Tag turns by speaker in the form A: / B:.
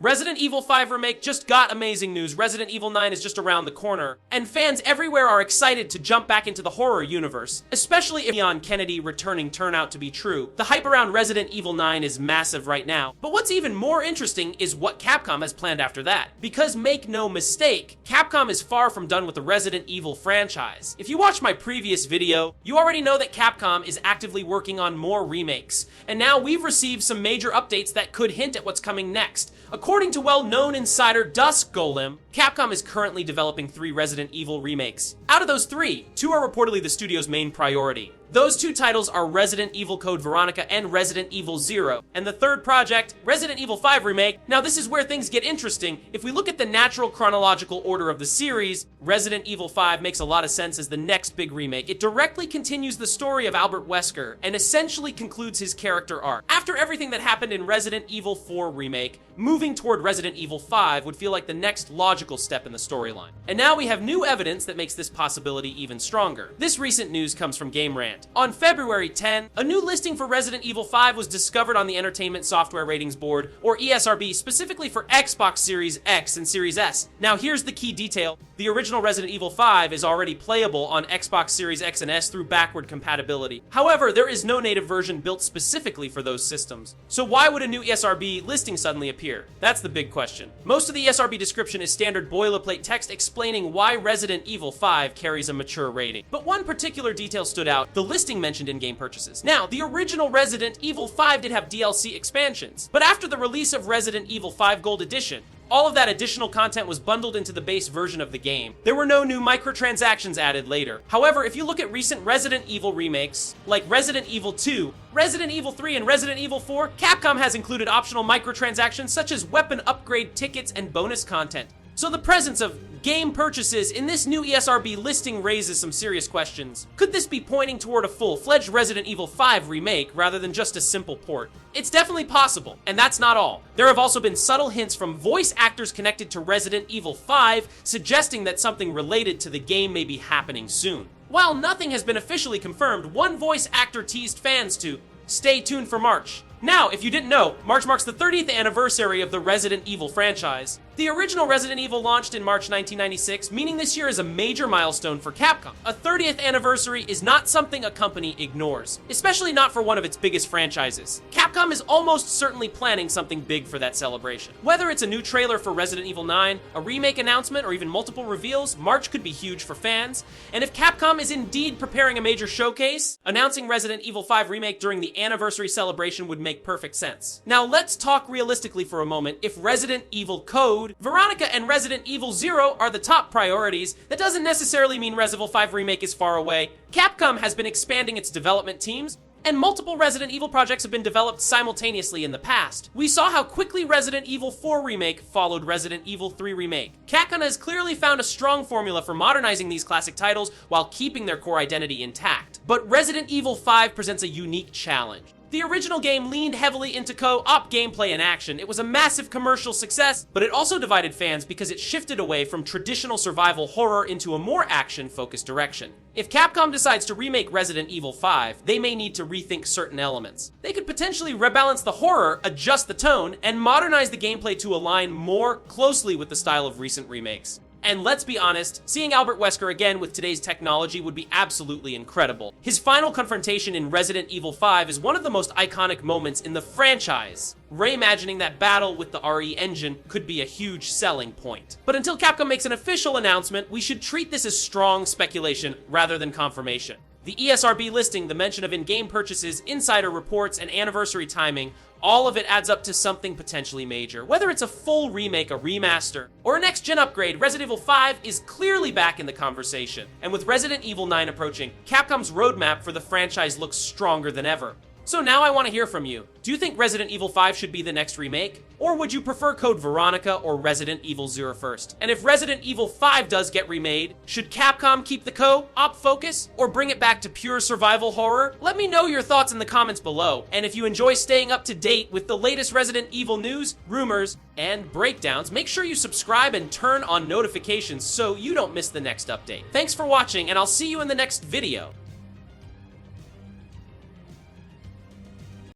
A: Resident Evil 5 Remake just got amazing news. Resident Evil 9 is just around the corner, and fans everywhere are excited to jump back into the horror universe, especially if Leon Kennedy returning turn out to be true. The hype around Resident Evil 9 is massive right now, but what's even more interesting is what Capcom has planned after that. Because make no mistake, Capcom is far from done with the Resident Evil franchise. If you watched my previous video, you already know that Capcom is actively working on more remakes, and now we've received some major updates that could hint at what's coming next. According to well-known insider Dusk Golem, Capcom is currently developing 3 Resident Evil remakes. Out of those 3, 2 are reportedly the studio's main priority. Those 2 titles are Resident Evil Code Veronica and Resident Evil 0. And the third project, Resident Evil 5 Remake, now this is where things get interesting. If we look at the natural chronological order of the series, Resident Evil 5 makes a lot of sense as the next big remake. It directly continues the story of Albert Wesker and essentially concludes his character arc. After everything that happened in Resident Evil 4 Remake, moving toward Resident Evil 5 would feel like the next logical step in the storyline. And now we have new evidence that makes this possibility even stronger. This recent news comes from Game Rant. On February 10, a new listing for Resident Evil 5 was discovered on the Entertainment Software Ratings Board, or ESRB, specifically for Xbox Series X and Series S. Now here's the key detail. The original Resident Evil 5 is already playable on Xbox Series X and S through backward compatibility. However, there is no native version built specifically for those systems. So why would a new ESRB listing suddenly appear? That's the big question. Most of the ESRB description is standard boilerplate text explaining why Resident Evil 5 carries a mature rating. But one particular detail stood out, the listing mentioned in-game purchases. Now, the original Resident Evil 5 did have DLC expansions, but after the release of Resident Evil 5 Gold Edition, all of that additional content was bundled into the base version of the game. There were no new microtransactions added later. However, if you look at recent Resident Evil remakes, like Resident Evil 2, Resident Evil 3, and Resident Evil 4, Capcom has included optional microtransactions such as weapon upgrade tickets and bonus content. So the presence of game purchases in this new ESRB listing raises some serious questions. Could this be pointing toward a full-fledged Resident Evil 5 remake rather than just a simple port? It's definitely possible, and that's not all. There have also been subtle hints from voice actors connected to Resident Evil 5 suggesting that something related to the game may be happening soon. While nothing has been officially confirmed, one voice actor teased fans to stay tuned for March. Now, if you didn't know, March marks the 30th anniversary of the Resident Evil franchise. The original Resident Evil launched in March 1996, meaning this year is a major milestone for Capcom. A 30th anniversary is not something a company ignores, especially not for one of its biggest franchises. Capcom is almost certainly planning something big for that celebration. Whether it's a new trailer for Resident Evil 9, a remake announcement, or even multiple reveals, March could be huge for fans. And if Capcom is indeed preparing a major showcase, announcing Resident Evil 5 Remake during the anniversary celebration would make perfect sense. Now let's talk realistically for a moment. If Resident Evil Code, Veronica, and Resident Evil 0 are the top priorities, that doesn't necessarily mean Resident Evil 5 Remake is far away. Capcom has been expanding its development teams, and multiple Resident Evil projects have been developed simultaneously in the past. We saw how quickly Resident Evil 4 Remake followed Resident Evil 3 Remake. Capcom has clearly found a strong formula for modernizing these classic titles while keeping their core identity intact. But Resident Evil 5 presents a unique challenge. The original game leaned heavily into co-op gameplay and action. It was a massive commercial success, but it also divided fans because it shifted away from traditional survival horror into a more action-focused direction. If Capcom decides to remake Resident Evil 5, they may need to rethink certain elements. They could potentially rebalance the horror, adjust the tone, and modernize the gameplay to align more closely with the style of recent remakes. And let's be honest, seeing Albert Wesker again with today's technology would be absolutely incredible. His final confrontation in Resident Evil 5 is one of the most iconic moments in the franchise. Reimagining that battle with the RE engine could be a huge selling point. But until Capcom makes an official announcement, we should treat this as strong speculation rather than confirmation. The ESRB listing, the mention of in-game purchases, insider reports, and anniversary timing, all of it adds up to something potentially major. Whether it's a full remake, a remaster, or a next-gen upgrade, Resident Evil 5 is clearly back in the conversation. And with Resident Evil 9 approaching, Capcom's roadmap for the franchise looks stronger than ever. So now I want to hear from you. Do you think Resident Evil 5 should be the next remake? Or would you prefer Code Veronica or Resident Evil 0 first? And if Resident Evil 5 does get remade, should Capcom keep the co-op focus or bring it back to pure survival horror? Let me know your thoughts in the comments below. And if you enjoy staying up to date with the latest Resident Evil news, rumors, and breakdowns, make sure you subscribe and turn on notifications so you don't miss the next update. Thanks for watching, and I'll see you in the next video.